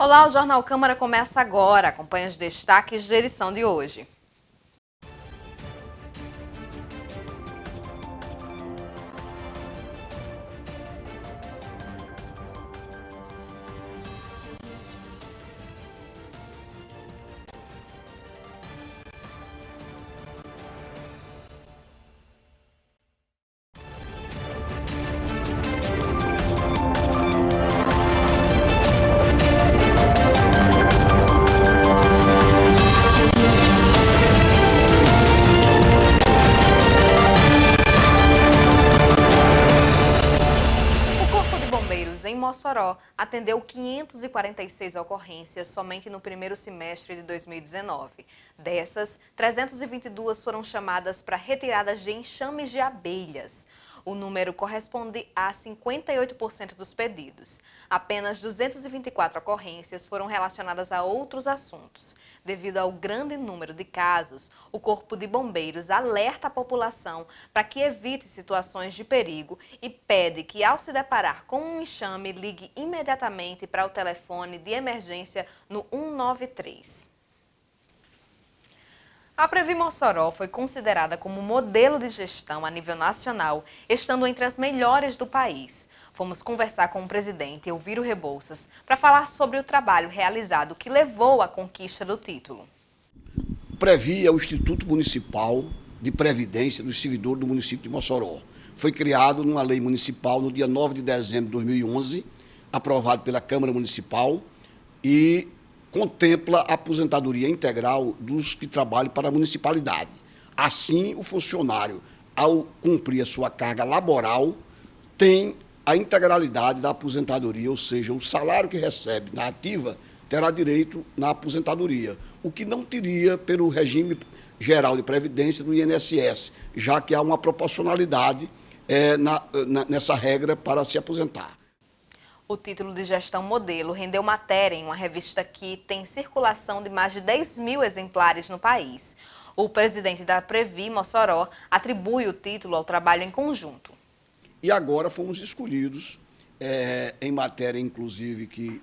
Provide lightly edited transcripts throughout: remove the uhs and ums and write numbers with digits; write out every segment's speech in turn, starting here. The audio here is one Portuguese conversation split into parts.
Olá, o Jornal Câmara começa agora. Acompanhe os destaques da edição de hoje. Em Mossoró, atendeu 546 ocorrências somente no primeiro semestre de 2019. Dessas, 322 foram chamadas para retiradas de enxames de abelhas. O número corresponde a 58% dos pedidos. Apenas 224 ocorrências foram relacionadas a outros assuntos. Devido ao grande número de casos, o Corpo de Bombeiros alerta a população para que evite situações de perigo e pede que, ao se deparar com um enxame, ligue imediatamente para o telefone de emergência no 193. A Previ Mossoró foi considerada como modelo de gestão a nível nacional, estando entre as melhores do país. Fomos conversar com o presidente Elviro Rebouças para falar sobre o trabalho realizado que levou à conquista do título. O Previ é o Instituto Municipal de Previdência do Servidor do município de Mossoró. Foi criado numa lei municipal no dia 9 de dezembro de 2011, aprovado pela Câmara Municipal e contempla a aposentadoria integral dos que trabalham para a municipalidade. Assim, o funcionário, ao cumprir a sua carga laboral, tem a integralidade da aposentadoria, ou seja, o salário que recebe na ativa terá direito na aposentadoria, o que não teria pelo regime geral de previdência do INSS, já que há uma proporcionalidade nessa regra para se aposentar. O título de gestão modelo rendeu matéria em uma revista que tem circulação de mais de 10 mil exemplares no país. O presidente da Previ Mossoró atribui o título ao trabalho em conjunto. E agora fomos escolhidos, em matéria, inclusive, que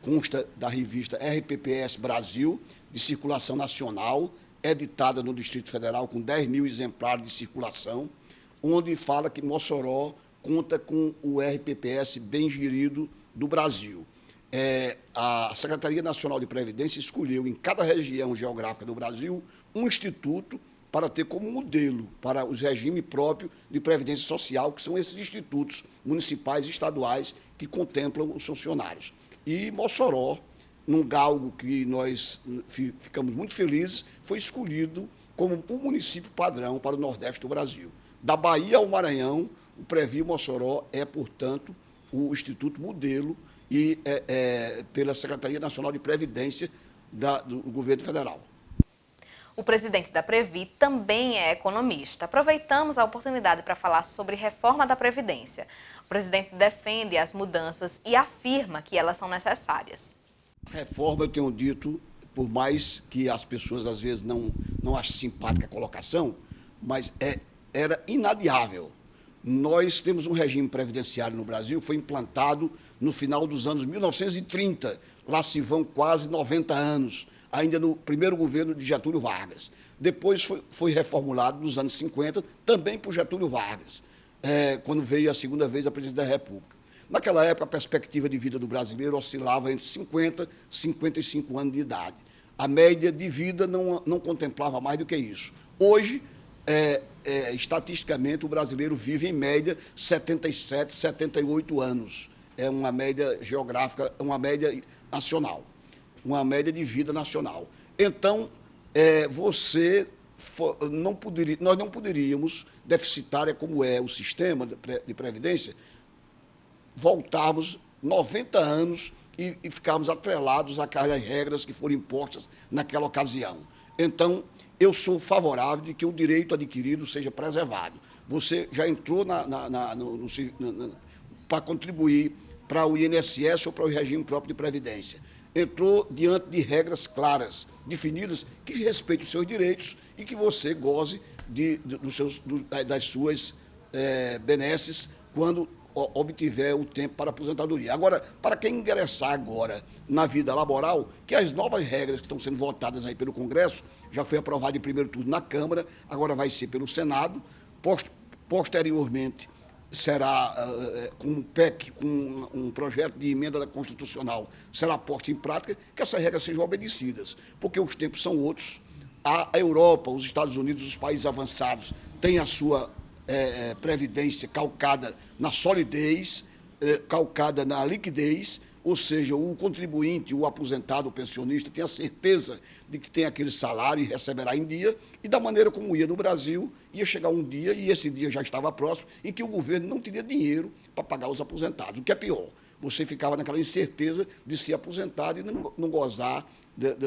consta da revista RPPS Brasil, de circulação nacional, editada no Distrito Federal, com 10 mil exemplares de circulação, onde fala que Mossoró conta com o RPPS bem gerido do Brasil. A Secretaria Nacional de Previdência escolheu, em cada região geográfica do Brasil, um instituto para ter como modelo para os regimes próprios de previdência social, que são esses institutos municipais e estaduais que contemplam os funcionários. E Mossoró, num galgo que nós ficamos muito felizes, foi escolhido como o município padrão para o Nordeste do Brasil. Da Bahia ao Maranhão, o Previ Mossoró é, portanto, o instituto modelo e pela Secretaria Nacional de Previdência do Governo Federal. O presidente da Previ também é economista. Aproveitamos a oportunidade para falar sobre reforma da Previdência. O presidente defende as mudanças e afirma que elas são necessárias. Reforma, eu tenho dito, por mais que as pessoas às vezes não achem simpática a colocação, mas era inadiável. Nós temos um regime previdenciário no Brasil, foi implantado no final dos anos 1930, lá se vão quase 90 anos, ainda no primeiro governo de Getúlio Vargas. Depois foi reformulado nos anos 50, também por Getúlio Vargas, quando veio a segunda vez a presidência da República. Naquela época, a perspectiva de vida do brasileiro oscilava entre 50 e 55 anos de idade. A média de vida não contemplava mais do que isso. Hoje, estatisticamente, o brasileiro vive, em média, 77, 78 anos. É uma média geográfica, uma média nacional, uma média de vida nacional. Então, nós não poderíamos, deficitária como é o sistema de previdência, voltarmos 90 anos e ficarmos atrelados àquelas regras que foram impostas naquela ocasião. Então, eu sou favorável de que o direito adquirido seja preservado. Você já entrou para contribuir para o INSS ou para o regime próprio de previdência. Entrou diante de regras claras, definidas, que respeitem os seus direitos e que você goze das suas benesses quando obtiver o tempo para aposentadoria. Agora, para quem ingressar agora na vida laboral, que as novas regras que estão sendo votadas aí pelo Congresso, já foi aprovado em primeiro turno na Câmara, agora vai ser pelo Senado, posteriormente será com um PEC, com um projeto de emenda constitucional, será posto em prática, que essas regras sejam obedecidas, porque os tempos são outros. A Europa, os Estados Unidos, os países avançados têm a sua previdência calcada na solidez, calcada na liquidez, ou seja, o contribuinte, o aposentado, o pensionista, tem a certeza de que tem aquele salário e receberá em dia, e da maneira como ia no Brasil, ia chegar um dia, e esse dia já estava próximo, em que o governo não teria dinheiro para pagar os aposentados. O que é pior, você ficava naquela incerteza de ser aposentado e não gozar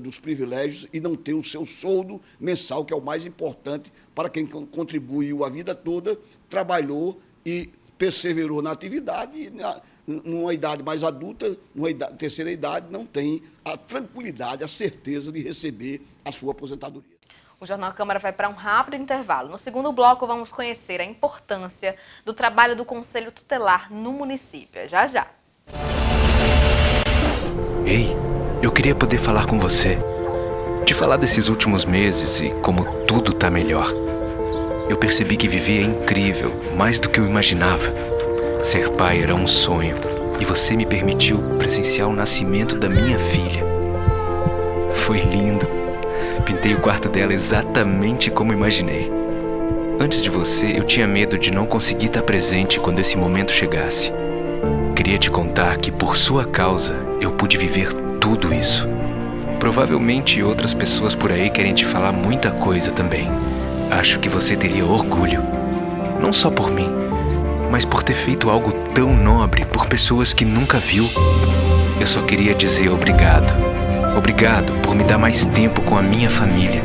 dos privilégios e não ter o seu soldo mensal, que é o mais importante para quem contribuiu a vida toda, trabalhou e perseverou na atividade e numa idade mais adulta, terceira idade, não tem a tranquilidade, a certeza de receber a sua aposentadoria. O Jornal Câmara vai para um rápido intervalo. No segundo bloco, vamos conhecer a importância do trabalho do Conselho Tutelar no município. Já, já. Ei, eu queria poder falar com você. Te falar desses últimos meses e como tudo tá melhor. Eu percebi que viver é incrível, mais do que eu imaginava. Ser pai era um sonho e você me permitiu presenciar o nascimento da minha filha. Foi lindo. Pintei o quarto dela exatamente como imaginei. Antes de você, eu tinha medo de não conseguir estar presente quando esse momento chegasse. Queria te contar que, por sua causa, eu pude viver tudo isso. Provavelmente outras pessoas por aí querem te falar muita coisa também. Acho que você teria orgulho. Não só por mim, mas por ter feito algo tão nobre por pessoas que nunca viu. Eu só queria dizer obrigado. Obrigado por me dar mais tempo com a minha família.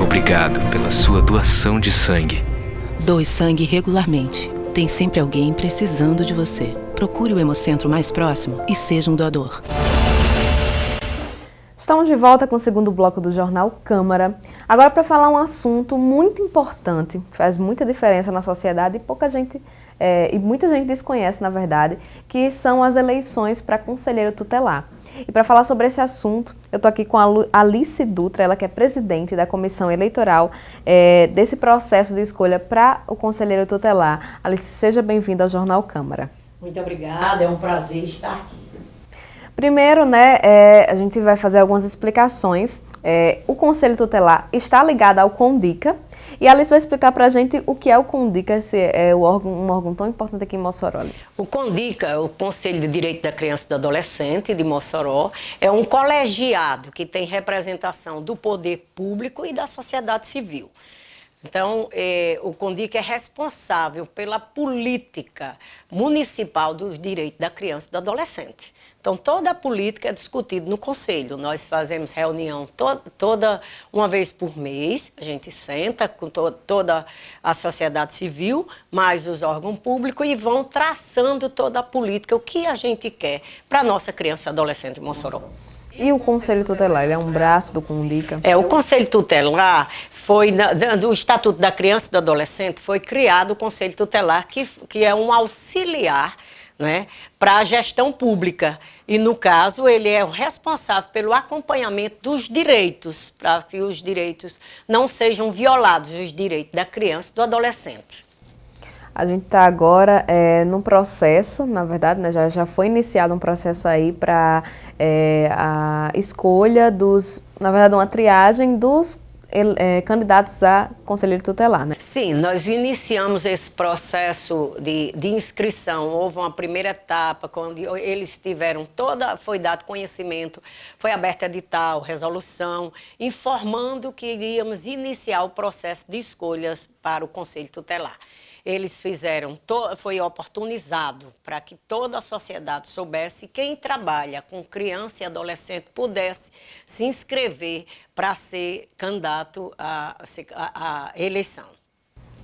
Obrigado pela sua doação de sangue. Doe sangue regularmente. Tem sempre alguém precisando de você. Procure o Hemocentro mais próximo e seja um doador. Estamos de volta com o segundo bloco do Jornal Câmara. Agora para falar um assunto muito importante, que faz muita diferença na sociedade e muita gente desconhece, na verdade, que são as eleições para conselheiro tutelar. E para falar sobre esse assunto, eu estou aqui com a Alice Dutra, ela que é presidente da comissão eleitoral desse processo de escolha para o conselheiro tutelar. Alice, seja bem-vinda ao Jornal Câmara. Muito obrigada, é um prazer estar aqui. Primeiro, a gente vai fazer algumas explicações. O Conselho Tutelar está ligado ao CONDICA e a Alice vai explicar para a gente o que é o CONDICA, esse é um órgão tão importante aqui em Mossoró, Alice. O CONDICA, o Conselho de Direito da Criança e do Adolescente de Mossoró, é um colegiado que tem representação do poder público e da sociedade civil. Então, o CONDICA é responsável pela política municipal dos direitos da criança e do adolescente. Então, toda a política é discutida no Conselho. Nós fazemos reunião toda uma vez por mês. A gente senta com toda a sociedade civil, mais os órgãos públicos, e vão traçando toda a política, o que a gente quer para a nossa criança e adolescente em Mossoró. E o Conselho Tutelar, ele é um braço do CONDICA? O Conselho Tutelar do Estatuto da Criança e do Adolescente, foi criado o Conselho Tutelar, que é um auxiliar, né, para a gestão pública. E, no caso, ele é o responsável pelo acompanhamento dos direitos, para que os direitos não sejam violados, os direitos da criança e do adolescente. A gente está agora num processo, na verdade, né, já foi iniciado um processo aí para a escolha na verdade, uma triagem dos candidatos a conselheiro tutelar, né? Sim, nós iniciamos esse processo de inscrição. Houve uma primeira etapa, quando eles tiveram foi dado conhecimento, foi aberta edital, resolução, informando que iríamos iniciar o processo de escolhas para o Conselho Tutelar. Eles fizeram, foi oportunizado para que toda a sociedade soubesse, quem trabalha com criança e adolescente pudesse se inscrever para ser candidato à eleição.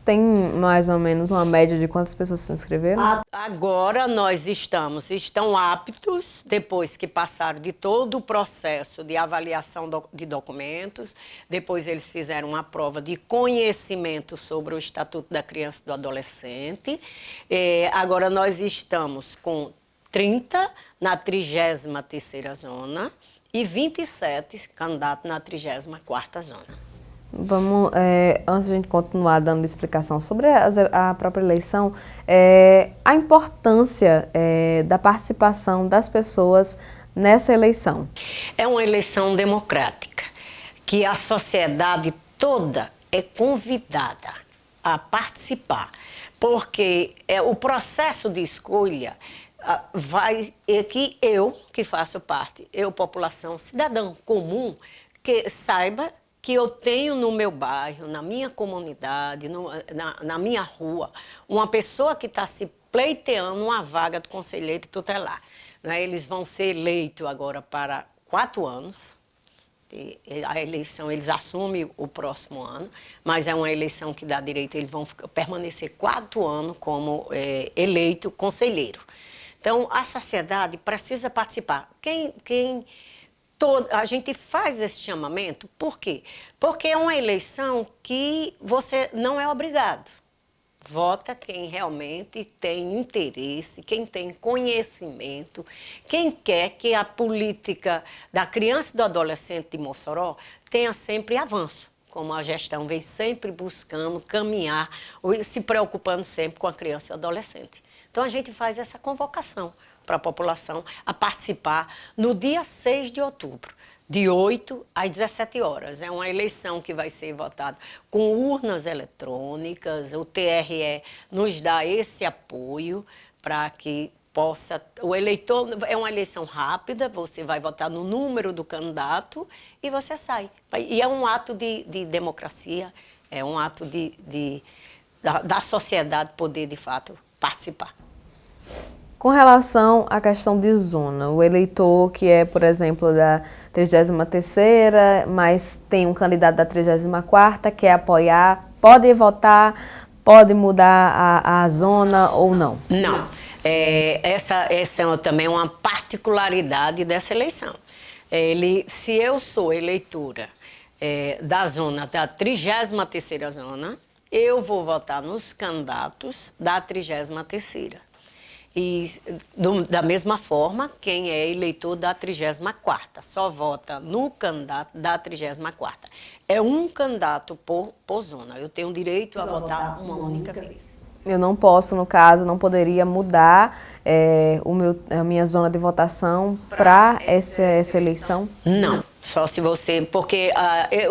Tem mais ou menos uma média de quantas pessoas se inscreveram? Agora nós estão aptos, depois que passaram de todo o processo de avaliação de documentos, depois eles fizeram uma prova de conhecimento sobre o Estatuto da Criança e do Adolescente. Agora nós estamos com 30 na 33ª zona e 27 candidatos na 34ª zona. Vamos, antes de a gente continuar dando explicação sobre a própria eleição, a importância da participação das pessoas nessa eleição. É uma eleição democrática, que a sociedade toda é convidada a participar, porque o processo de escolha que faço parte, população, cidadão comum, que saiba que eu tenho no meu bairro, na minha comunidade, na minha rua, uma pessoa que está se pleiteando uma vaga de conselheiro tutelar. Né? Eles vão ser eleitos agora para 4 anos. A eleição, eles assumem o próximo ano, mas é uma eleição que dá direito, eles vão permanecer 4 anos como eleito conselheiro. Então, a sociedade precisa participar. A gente faz esse chamamento, por quê? Porque é uma eleição que você não é obrigado. Vota quem realmente tem interesse, quem tem conhecimento, quem quer que a política da criança e do adolescente de Mossoró tenha sempre avanço, como a gestão vem sempre buscando caminhar, se preocupando sempre com a criança e o adolescente. Então, a gente faz essa convocação para a população a participar no dia 6 de outubro, de 8 às 17 horas. É uma eleição que vai ser votada com urnas eletrônicas. O TRE nos dá esse apoio para que possa... O eleitor é uma eleição rápida, você vai votar no número do candidato e você sai. E é um ato de democracia, é um ato da sociedade poder, de fato, participar. Com relação à questão de zona, o eleitor que é, por exemplo, da 33ª, mas tem um candidato da 34ª, quer apoiar, pode votar, pode mudar a zona ou não? Não. Essa é também uma particularidade dessa eleição. Se eu sou eleitora da zona da 33ª zona, eu vou votar nos candidatos da 33ª. E, da mesma forma, quem é eleitor da 34ª só vota no candidato da 34ª. É um candidato por zona. Eu tenho direito a votar uma única vez. Eu não posso, no caso, não poderia mudar a minha zona de votação para essa eleição? Não, só se você... Porque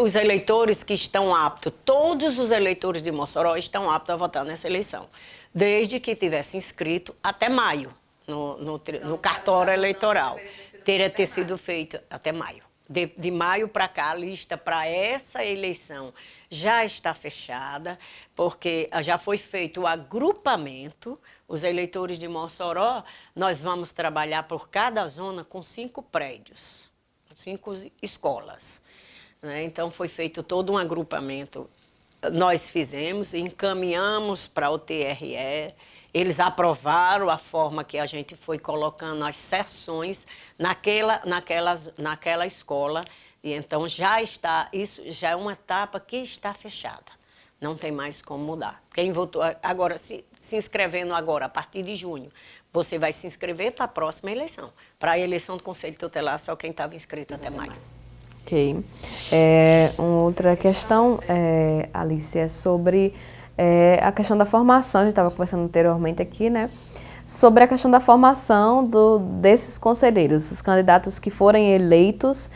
os eleitores que estão aptos, todos os eleitores de Mossoró estão aptos a votar nessa eleição, desde que tivesse inscrito até maio no cartório eleitoral. Teria ter sido feito até maio. De maio para cá, a lista para essa eleição já está fechada, porque já foi feito o agrupamento. Os eleitores de Mossoró, nós vamos trabalhar por cada zona com 5 prédios, 5 escolas. Né? Então, foi feito todo um agrupamento. Nós fizemos, encaminhamos para o TRE, eles aprovaram a forma que a gente foi colocando as sessões naquela escola, e então já está, isso já é uma etapa que está fechada, não tem mais como mudar. Quem votou agora, se inscrevendo agora, a partir de junho, você vai se inscrever para a próxima eleição. Para a eleição do Conselho Tutelar, só quem estava inscrito até maio. Ok. Uma outra questão, Alice, é sobre a questão da formação. A gente estava conversando anteriormente aqui, né? Sobre a questão da formação desses conselheiros. Os candidatos que forem eleitos,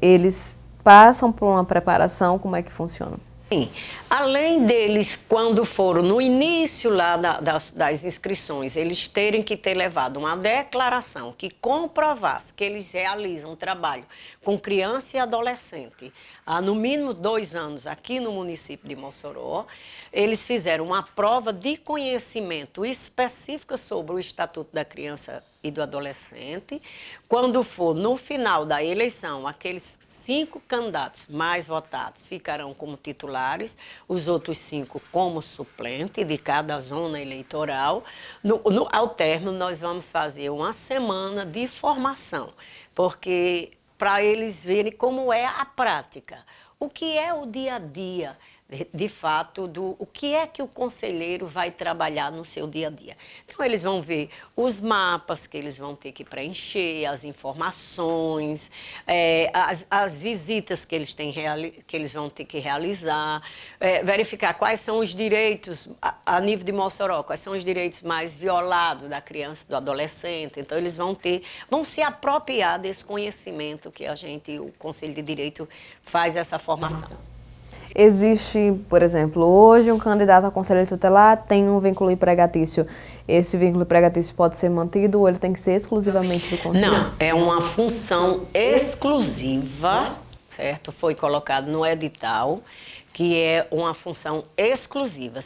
eles passam por uma preparação, como é que funciona? Sim, além deles, quando foram no início lá das inscrições, eles terem que ter levado uma declaração que comprovasse que eles realizam um trabalho com criança e adolescente há no mínimo 2 anos aqui no município de Mossoró, eles fizeram uma prova de conhecimento específica sobre o Estatuto da Criança e do adolescente. Quando for no final da eleição, aqueles 5 candidatos mais votados ficarão como titulares, os outros 5 como suplente de cada zona eleitoral. Ao término, nós vamos fazer uma semana de formação, porque para eles verem como é a prática, o que é o dia a dia, de fato, o que é que o conselheiro vai trabalhar no seu dia a dia. Então, eles vão ver os mapas que eles vão ter que preencher, as informações, as visitas que eles, que eles vão ter que realizar, verificar quais são os direitos, a nível de Mossoró, quais são os direitos mais violados da criança, do adolescente. Então, eles vão se apropriar desse conhecimento que o Conselho de Direito faz essa formação. Existe, por exemplo, hoje um candidato a conselheiro tutelar tem um vínculo empregatício. Esse vínculo empregatício pode ser mantido ou ele tem que ser exclusivamente do conselho? Não, é uma função exclusiva, certo? Foi colocado no edital, que é uma função exclusiva,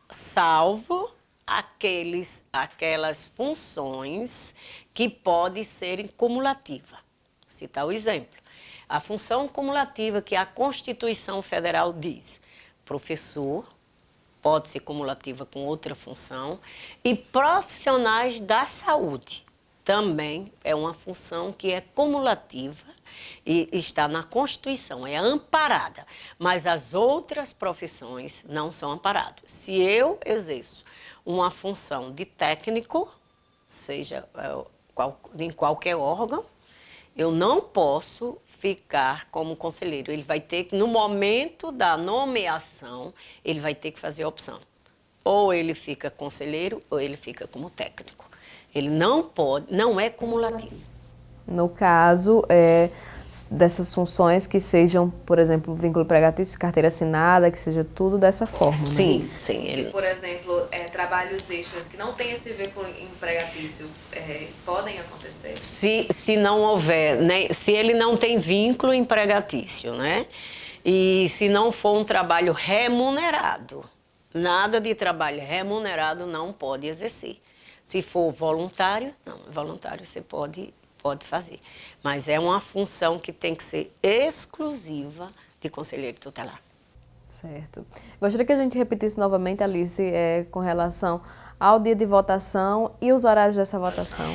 salvo aquelas funções que podem serem cumulativas. Vou citar o exemplo. A função cumulativa que a Constituição Federal diz, professor, pode ser cumulativa com outra função, e profissionais da saúde, também é uma função que é cumulativa e está na Constituição, é amparada, mas as outras profissões não são amparadas. Se eu exerço uma função de técnico, seja em qualquer órgão, eu não posso ficar como conselheiro. Ele vai ter que, no momento da nomeação, ele vai ter que fazer a opção. Ou ele fica conselheiro, ou ele fica como técnico. Ele não é cumulativo. No caso, dessas funções que sejam, por exemplo, vínculo empregatício, carteira assinada, que seja tudo dessa forma, sim, né? Sim. Se, por exemplo, trabalhos extras que não têm esse vínculo empregatício, podem acontecer? Se não houver, né? Se ele não tem vínculo empregatício, né? E se não for um trabalho remunerado, nada de trabalho remunerado não pode exercer. Se for voluntário, não, voluntário você pode fazer. Mas é uma função que tem que ser exclusiva de conselheiro tutelar. Certo. Gostaria que a gente repetisse novamente, Alice, com relação ao dia de votação e os horários dessa votação.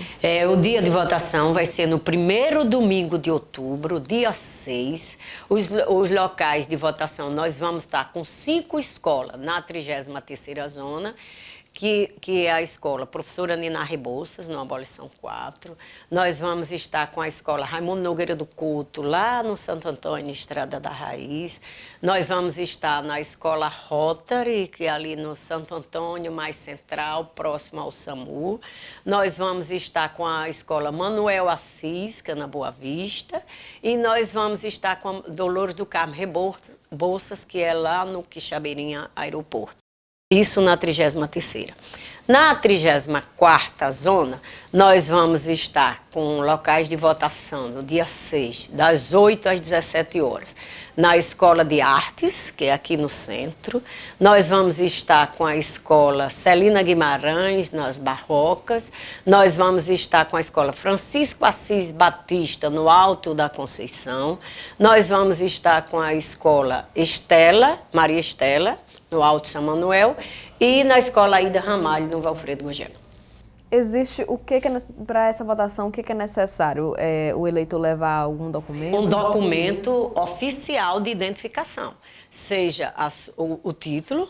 O dia de votação vai ser no primeiro domingo de outubro, dia 6. Os locais de votação, nós vamos estar com 5 escolas na 33ª zona, que é a escola Professora Nina Rebouças, no Abolição 4. Nós vamos estar com a escola Raimundo Nogueira do Couto, lá no Santo Antônio, Estrada da Raiz. Nós vamos estar na escola Rotary, que é ali no Santo Antônio, mais central, próximo ao SAMU. Nós vamos estar com a escola Manuel Assis, que é na Boa Vista. E nós vamos estar com a Dolores do Carmo Rebouças, que é lá no Quixabeirinha Aeroporto. Isso na 33ª. Na 34ª zona, nós vamos estar com locais de votação no dia 6, das 8 às 17 horas. Na Escola de Artes, que é aqui no centro. Nós vamos estar com a Escola Celina Guimarães, nas Barrocas. Nós vamos estar com a Escola Francisco Assis Batista, no Alto da Conceição. Nós vamos estar com a Escola Maria Estela, no Alto São Manuel, e na Escola Aida Ramalho, no Valfredo Gugel. Existe para essa votação, o que é necessário? O eleitor levar algum documento? Um documento oficial de identificação, seja o título,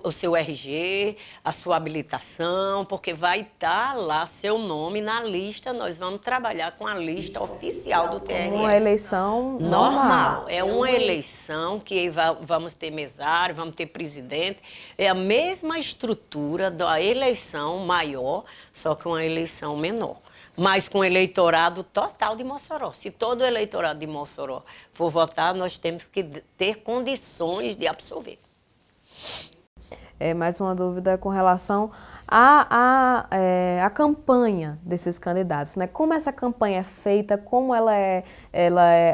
o seu RG, a sua habilitação, porque vai estar lá seu nome na lista. Nós vamos trabalhar com a lista oficial do TRE. Uma eleição normal. É uma eleição que vamos ter mesário, vamos ter presidente. É a mesma estrutura da eleição maior, só que uma eleição menor. Mas com eleitorado total de Mossoró. Se todo o eleitorado de Mossoró for votar, nós temos que ter condições de absorver. mais uma dúvida com relação à campanha desses candidatos, né? Como essa campanha é feita, como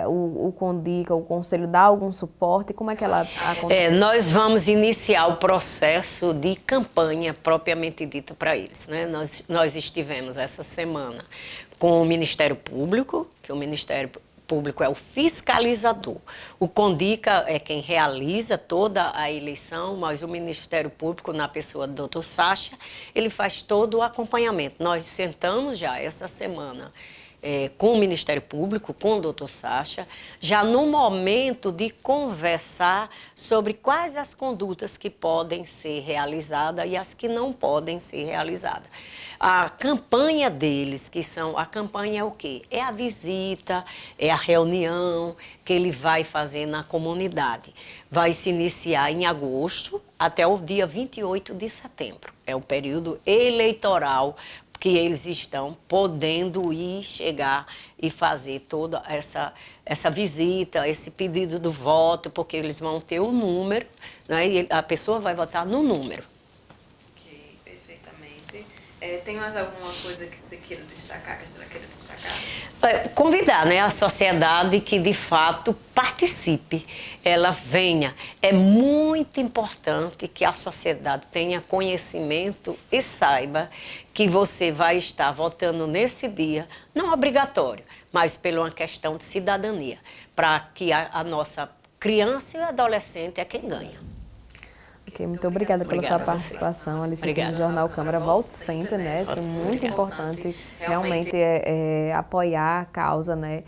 o CONDICA, o Conselho dá algum suporte, como é que ela acontece? Nós vamos iniciar o processo de campanha propriamente dita para eles, né? Nós estivemos essa semana com o Ministério Público, que o Ministério Público é o fiscalizador. O CONDICA é quem realiza toda a eleição, mas o Ministério Público, na pessoa do Dr. Sacha, ele faz todo o acompanhamento. Nós sentamos já essa semana com o Ministério Público, com o Dr. Sacha, já no momento de conversar sobre quais as condutas que podem ser realizadas e as que não podem ser realizadas. A campanha deles, a campanha é o quê? É a visita, é a reunião que ele vai fazer na comunidade. Vai se iniciar em agosto até o dia 28 de setembro. É o período eleitoral que eles estão podendo chegar e fazer toda essa visita, esse pedido do voto, porque eles vão ter o número, né, e a pessoa vai votar no número. Ok, perfeitamente. Tem mais alguma coisa que você queira destacar, que a senhora queira destacar? Convidar, né, a sociedade que, de fato, participe, ela venha. É muito importante que a sociedade tenha conhecimento e saiba que você vai estar votando nesse dia, não obrigatório, mas por uma questão de cidadania, para que a nossa criança e o adolescente é quem ganha. Ok, muito obrigada pela sua participação, Alice, aqui no Jornal Câmara. Volte sempre, né? É muito importante realmente apoiar a causa, né?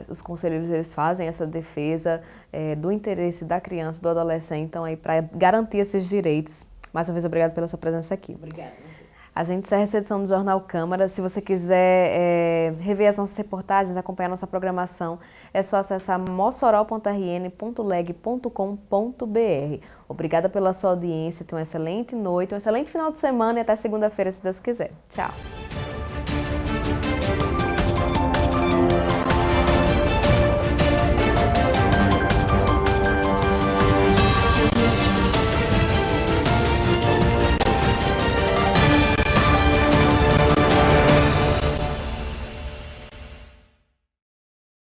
Os conselheiros, eles fazem essa defesa do interesse da criança, do adolescente, então aí para garantir esses direitos. Mais uma vez, obrigada pela sua presença aqui. Obrigada. A gente encerra essa edição do Jornal Câmara. Se você quiser rever as nossas reportagens, acompanhar a nossa programação, é só acessar mossoró.rn.leg.com.br. Obrigada pela sua audiência, tenha uma excelente noite, um excelente final de semana e até segunda-feira, se Deus quiser. Tchau!